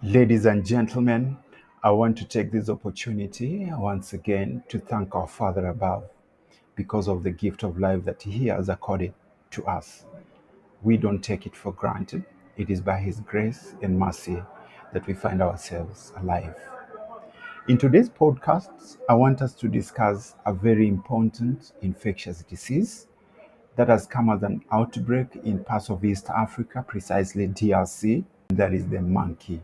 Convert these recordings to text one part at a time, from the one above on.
Ladies and gentlemen, I want to take this opportunity once again to thank our Father above because of the gift of life that He has accorded to us. We don't take it for granted. It is by His grace and mercy that we find ourselves alive. In today's podcast, I want us to discuss a very important infectious disease that has come as an outbreak in parts of East Africa, precisely DRC, and that is the monkeypox.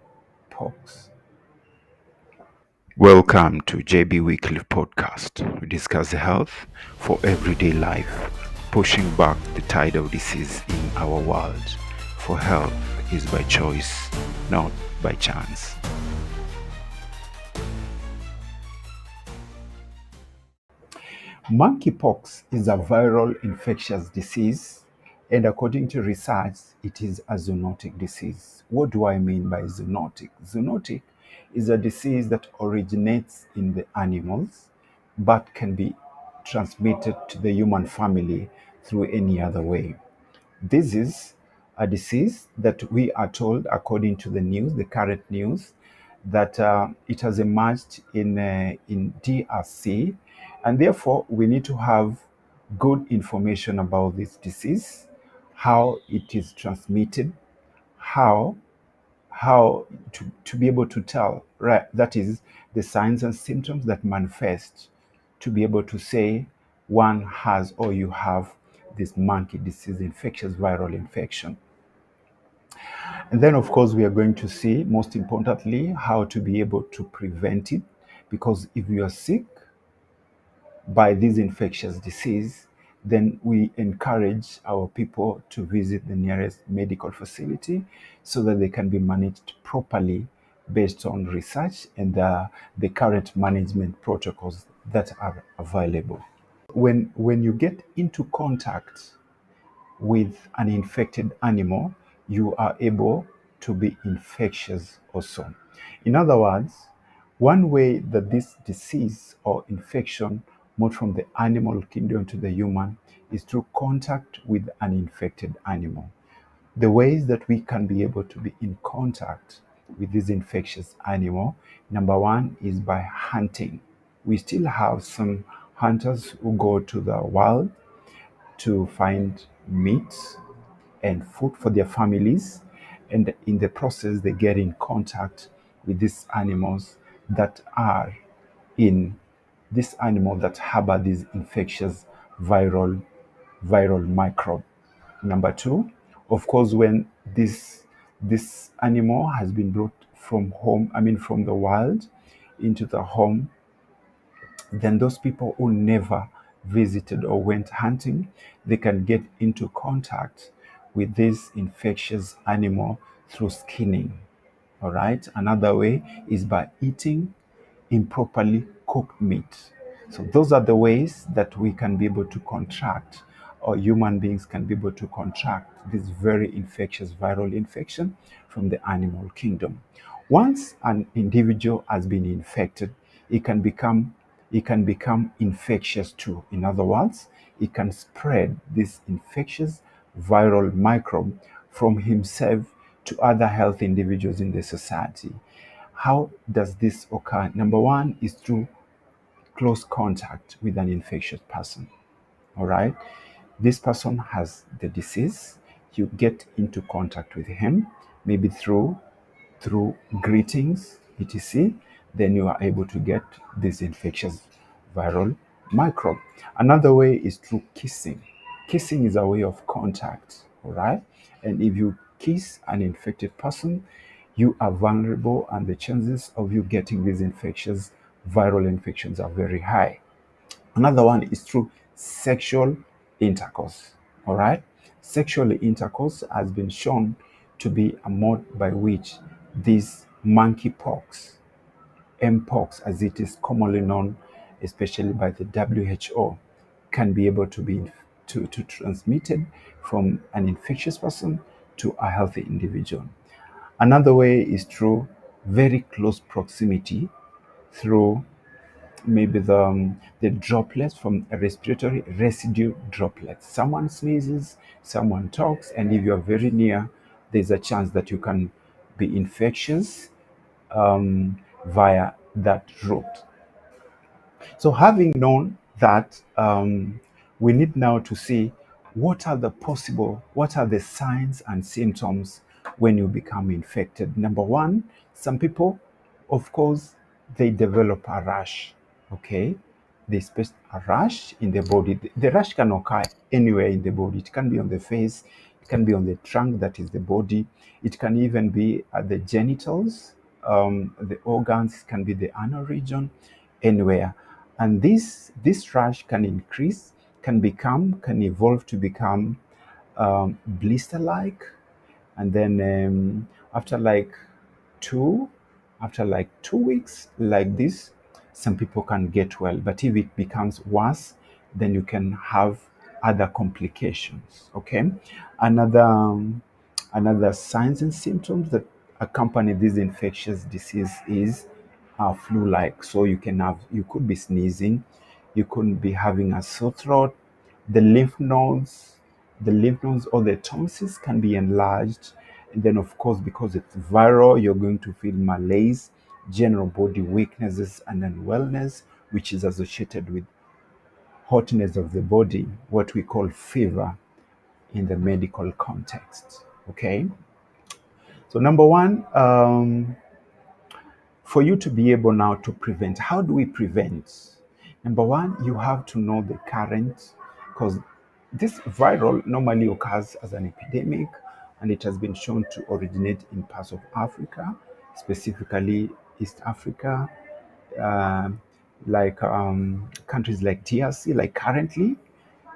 Welcome to JB Weekly Podcast. We discuss health for everyday life, pushing back the tide of disease in our world. For health is by choice, not by chance. Monkeypox is a viral infectious disease, and according to research, it is a zoonotic disease. What do I mean by zoonotic? Zoonotic is a disease that originates in the animals but can be transmitted to the human family through any other way. This is a disease that we are told, according to the news, the current news, that it has emerged in DRC, and therefore we need to have good information about this disease, how it is transmitted, how to be able to tell, right? That is the signs and symptoms that manifest to be able to say one has or you have this monkey disease, infectious viral infection. And then, of course, we are going to see, most importantly, how to be able to prevent it. Because if you are sick by this infectious disease, then we encourage our people to visit the nearest medical facility so that they can be managed properly based on research and the current management protocols that are available. When you get into contact with an infected animal, you are able to be infectious also. In other words, one way that this disease or infection moved from the animal kingdom to the human is through contact with an infected animal. The ways that we can be able to be in contact with this infectious animal, number one is by hunting. We still have some hunters who go to the wild to find meat and food for their families. And in the process, they get in contact with these animals that are in this animal that harbor these infectious viral viral microbe. Number two, of course, when this animal has been brought from home, I mean from the wild into the home, then those people who never visited or went hunting, they can get into contact with this infectious animal through skinning. All right. Another way is by eating improperly cooked meat. So those are the ways that we can be able to contract, or human beings can be able to contract this very infectious viral infection from the animal kingdom. Once an individual has been infected, it can become it can become infectious too. In other words, it can spread this infectious viral microbe from himself to other healthy individuals in the society. How does this occur? Number one is through close contact with an infectious person. All right. This person has the disease. You get into contact with him, maybe through greetings, etc. Then you are able to get this infectious viral microbe. Another way is through kissing. Kissing is a way of contact, all right? And if you kiss an infected person, you are vulnerable, and the chances of you getting these infectious viral infections are very high. Another one is through sexual intercourse. All right. Sexual intercourse has been shown to be a mode by which this monkeypox, Mpox as it is commonly known, especially by the WHO, can be able to be to transmitted from an infectious person to a healthy individual. Another way is through very close proximity through maybe the droplets from a respiratory residue droplets. Someone sneezes, someone talks, and if you are very near, there's a chance that you can be infectious via that route. So, having known that, we need now to see what are the signs and symptoms when you become infected. Number one, some people, of course, they develop a rash. Okay, they experience a rash in the body. The rash can occur anywhere in the body. It can be on the face, it can be on the trunk, that is the body. It can even be at the genitals, the organs, can be the anal region, anywhere. And this rash can increase, can evolve to become blister-like, and then after like two after like 2 weeks like this, some people can get well. But if it becomes worse, then you can have other complications. Okay, another another signs and symptoms that accompany this infectious disease is flu-like. So you could be sneezing, you could be having a sore throat, the lymph nodes, or the tonsils can be enlarged. And then, of course, because it's viral, you're going to feel malaise, general body weaknesses, and unwellness, which is associated with hotness of the body, what we call fever in the medical context. Okay. So, number one, for you to be able now to prevent, how do we prevent? Number one, you have to know the current, because this viral normally occurs as an epidemic, and it has been shown to originate in parts of Africa, specifically East Africa, um, like countries like DRC. Like currently,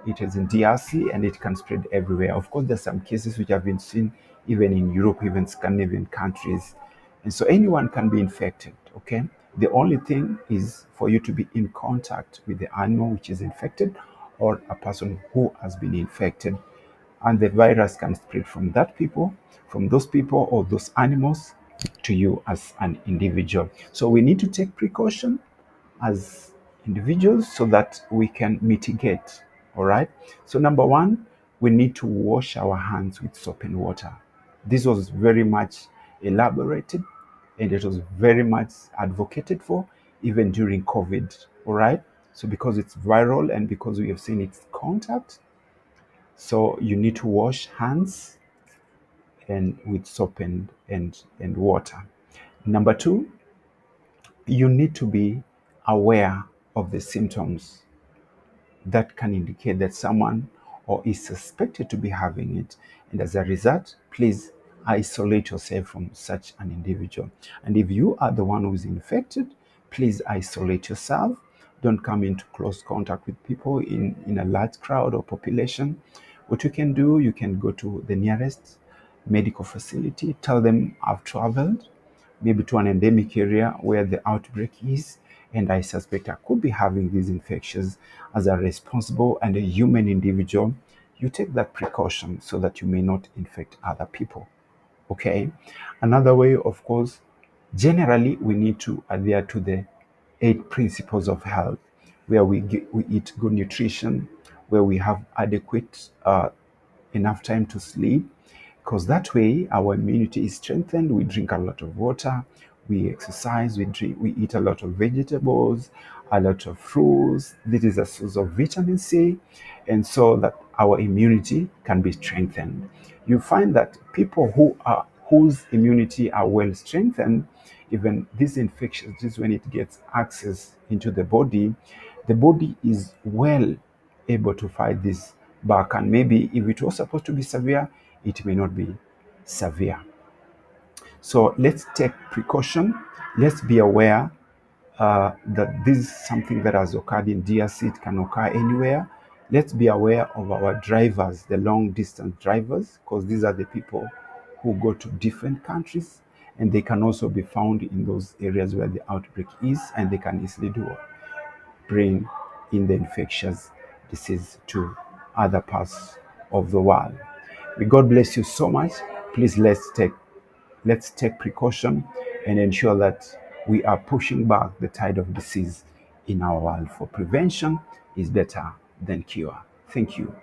it is in DRC and it can spread everywhere. Of course, there's some cases which have been seen even in Europe, even Scandinavian countries. And so anyone can be infected, okay? The only thing is for you to be in contact with the animal which is infected or a person who has been infected. And the virus can spread from those people or those animals to you as an individual. So we need to take precaution as individuals so that we can mitigate. All right. So, number one, we need to wash our hands with soap and water. This was very much elaborated and it was very much advocated for even during COVID. All right. So, because it's viral and because we have seen its contact, so you need to wash hands and with soap and water. Number two, you need to be aware of the symptoms that can indicate that someone or is suspected to be having it. And as a result, please isolate yourself from such an individual. And if you are the one who is infected, please isolate yourself. Don't come into close contact with people in a large crowd or population. What you can do, you can go to the nearest medical facility, tell them I've traveled maybe to an endemic area where the outbreak is, and I suspect I could be having these infections. As a responsible and a human individual, you take that precaution so that you may not infect other people. Okay. Another way, of course, generally we need to adhere to the 8 principles of health, where we eat good nutrition, where we have adequate enough time to sleep, because that way our immunity is strengthened. We drink a lot of water, we exercise, we eat a lot of vegetables, a lot of fruits. This is a source of vitamin C, and so that our immunity can be strengthened. You find that people whose immunity are well strengthened, even this infection, just when it gets access into the body is well able to fight this back. And maybe if it was supposed to be severe, it may not be severe. So let's take precaution. Let's be aware that this is something that has occurred in DRC. It can occur anywhere. Let's be aware of our drivers, the long distance drivers, because these are the people who go to different countries, and they can also be found in those areas where the outbreak is, and they can easily bring in the infectious disease to other parts of the world. May God bless you so much. Please let's take precaution and ensure that we are pushing back the tide of disease in our world. For prevention is better than cure. Thank you.